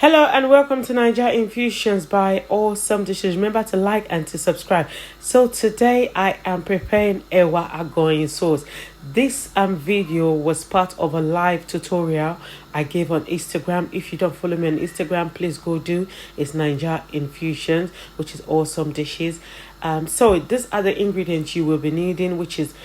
Hello and welcome to Niger Infusions by Awesome Dishes. Remember to like and to subscribe. So today I am preparing Ewa Agoyin sauce. This video was part of a live tutorial I gave on Instagram. If you don't follow me on Instagram, please go do. It's Niger Infusions, which is Awesome Dishes. So these are the ingredients you will be needing, which is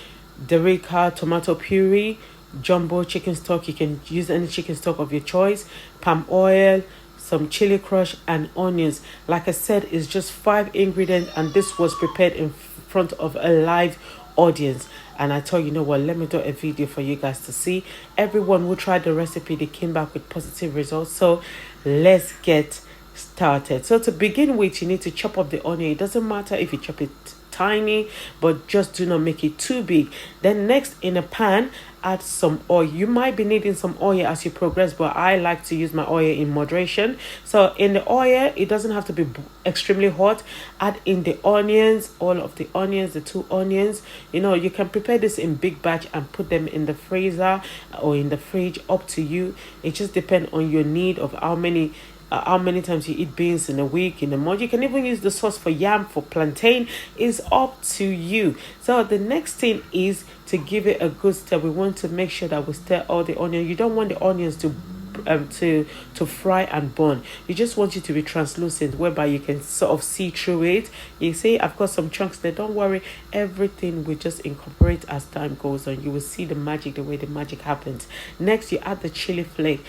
Derica tomato puree, jumbo chicken stock. You can use any chicken stock of your choice, palm oil, some chili crush, and onions. Like I said, it's just 5 ingredients, and this was prepared in front of a live audience. And I thought, you know what, let me do a video for you guys to see. Everyone who tried the recipe, they came back with positive results. So let's get started. So to begin with, you need to chop up the onion. It doesn't matter if you chop it tiny, but just do not make it too big. Then next, in a pan, add some oil. You might be needing some oil as you progress, but I like to use my oil in moderation. So in the oil, it doesn't have to be extremely hot. Add in the onions, all of the onions, the 2 onions. You know, you can prepare this in big batch and put them in the freezer or in the fridge, up to you. It just depends on your need of how many times you eat beans in a week, in a month. You can even use the sauce for yam, for plantain. Is up to you. So the next thing is to give it a good stir. We want to make sure that we stir all the onion. You don't want the onions to fry and burn. You just want it to be translucent, whereby you can sort of see through it. You say, I've got some chunks there. Don't worry, everything will just incorporate as time goes on. You will see the magic, the way the magic happens. Next, you add the chili flake.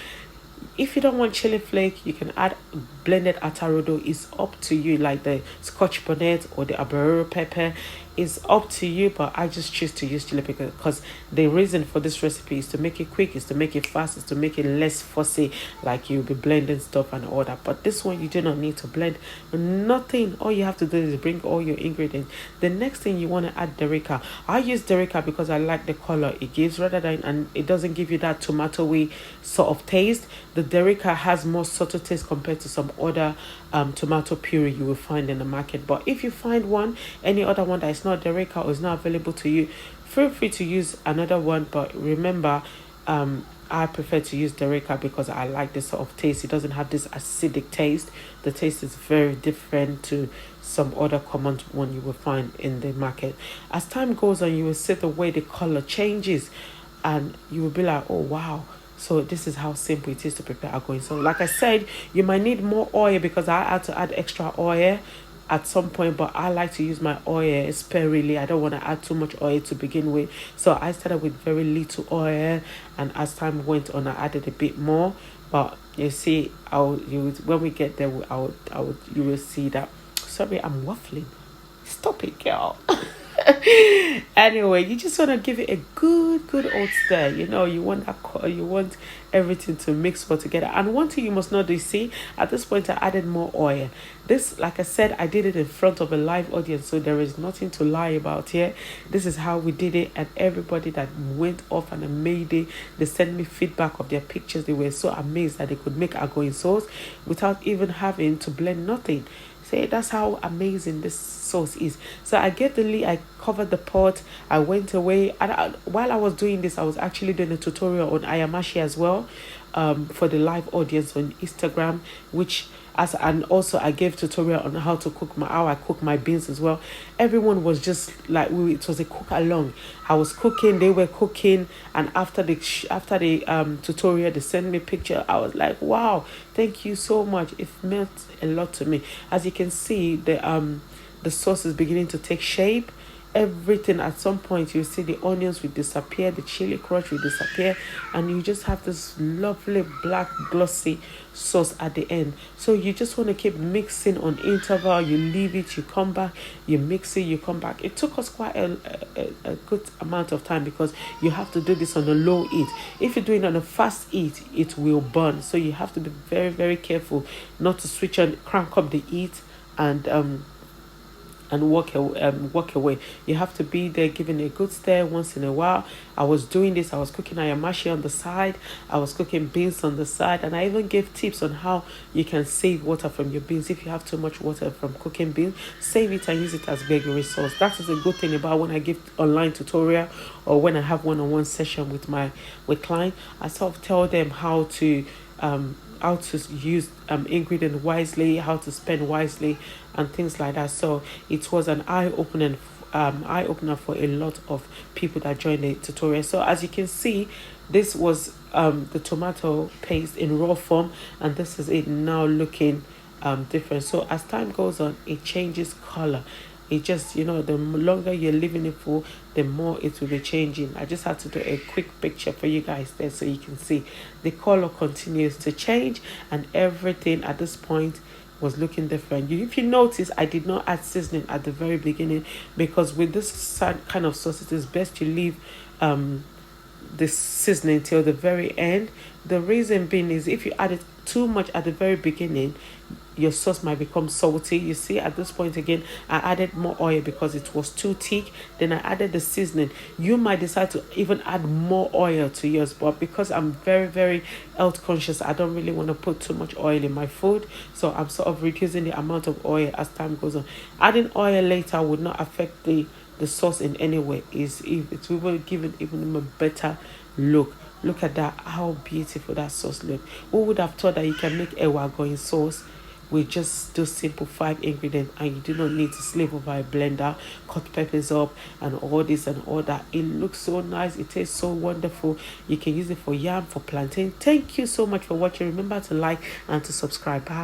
If you don't want chili flake, you can add blended atarodo. It's up to you, like the scotch bonnet or the arborio pepper. It's up to you, but I just choose to use chili flake because the reason for this recipe is to make it quick, is to make it fast, is to make it less fussy, like you'll be blending stuff and all that. But this one, you do not need to blend nothing. All you have to do is bring all your ingredients. The next thing, you want to add Derica. I use Derica because I like the color it gives, rather than, and it doesn't give you that tomatoey sort of taste. The Derica has more subtle taste compared to some other tomato puree you will find in the market. But if you find one, any other one that is not Derica or is not available to you, feel free to use another one. But remember, I prefer to use Derica because I like this sort of taste. It doesn't have this acidic taste. The taste is very different to some other common one you will find in the market. As time goes on, you will see the way the color changes, and you will be like, oh wow. So this is how simple it is to prepare agoyin. So like I said, you might need more oil because I had to add extra oil at some point, but I like to use my oil sparingly. I don't want to add too much oil to begin with. So I started with very little oil, and as time went on, I added a bit more. But you see, when we get there, you will see that. Sorry, I'm waffling. Stop it, girl. Anyway, you just want to give it a good old stir. You know, you want everything to mix well together. And one thing you must know, do you see, at this point I added more oil. This, like I said, I did it in front of a live audience, so there is nothing to lie about here. This is how we did it, and everybody that went off and made it, they sent me feedback of their pictures. They were so amazed that they could make agoyin sauce without even having to blend nothing. Say, that's how amazing this sauce is. So I get the lid, I covered the pot, I went away, and while I was doing this, I was actually doing a tutorial on ayamashi as well, for the live audience on Instagram, and also I gave tutorial on how I cook my beans as well. Everyone was just like, it was a cook along. I was cooking, they were cooking, and after the tutorial, they sent me a picture. I was like, wow, thank you so much. It meant a lot to me. As you can see, the sauce is beginning to take shape. Everything, at some point you see the onions will disappear, the chili crush will disappear, and you just have this lovely black glossy sauce at the end. So you just want to keep mixing on interval. You leave it, you come back, you mix it, you come back. It took us quite a good amount of time because you have to do this on a low heat. If you're doing it on a fast heat, it will burn. So you have to be very careful not to switch on, crank up the heat, and walk away. You have to be there giving a good stir once in a while. I was doing this. I was cooking ayamashi on the side, I was cooking beans on the side, and I even gave tips on how you can save water from your beans. If you have too much water from cooking beans, save it and use it as bakery sauce. That is a good thing about when I give online tutorial or when I have one-on-one session with client. I sort of tell them how to how to use ingredient wisely, how to spend wisely, and things like that. So it was an eye opener for a lot of people that joined the tutorial. So as you can see, this was the tomato paste in raw form, and this is it now looking different. So as time goes on, it changes color. It just, the longer you're leaving it for, the more it will be changing. I just had to do a quick picture for you guys there so you can see the color continues to change, and everything at this point was looking different. If you notice, I did not add seasoning at the very beginning, because with this kind of sauce, it is best to leave the seasoning till the very end. The reason being is, if you add it too much at the very beginning, your sauce might become salty. You see, at this point again, I added more oil because it was too thick. Then I added the seasoning. You might decide to even add more oil to yours, but because I'm very, very health conscious, I don't really want to put too much oil in my food, so I'm sort of reducing the amount of oil as time goes on. Adding oil later would not affect the sauce in any way. It will give it even a better look. Look at that, how beautiful that sauce look. Who would have thought that you can make Ewa Agoyin sauce with just those simple 5 ingredients, and you do not need to slave over a blender, cut peppers up and all this and all that. It looks so nice, it tastes so wonderful. You can use it for yam, for plantain. Thank you so much for watching. Remember to like and to subscribe. Bye.